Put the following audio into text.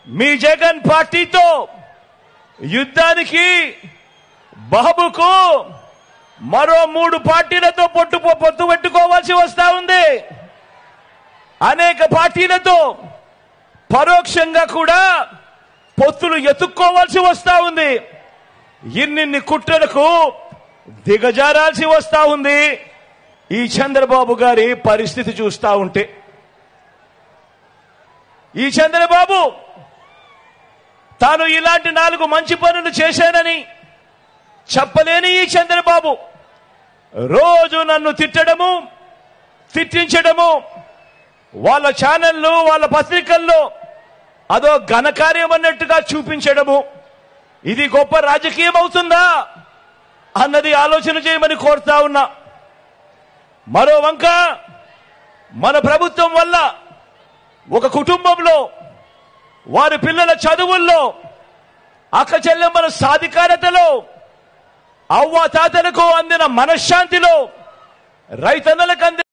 మీ జగన్ పార్టీతో యుద్ధానికి బాబుకు మరో 3 పార్టీలతో పొత్తు పెట్టుకోవాల్సి వస్తా ఉంది. అనేక పార్టీలతో పరోక్షంగా కూడా పొత్తులు ఎత్తుక్కోవాల్సి వస్తా ఉంది. ఇన్నిన్ని కుట్రలకు దిగజారాల్సి వస్తా ఉంది. ఈ చంద్రబాబు గారి పరిస్థితి చూస్తా ఉంటే, ఈ చంద్రబాబు తాను ఇలాంటి 4 మంచి పనులు చేశానని చెప్పలేని ఈ చంద్రబాబు రోజు నన్ను తిట్టడము, తిట్టించడము, వాళ్ళ ఛానళ్లు వాళ్ళ పత్రికల్లో అదో ఘనకార్యం అన్నట్టుగా చూపించడము, ఇది గొప్ప రాజకీయం అవుతుందా అన్నది ఆలోచన చేయమని కోరుతా ఉన్నా. మరో వంక మన ప్రభుత్వం వల్ల ఒక కుటుంబంలో వారి పిల్లల చదువుల్లో, అక్క చెల్లెమ్మల సాధికారతలో, అవ్వ తాతలకు అందిన మనశ్శాంతిలో, రైతన్నలకు అందిన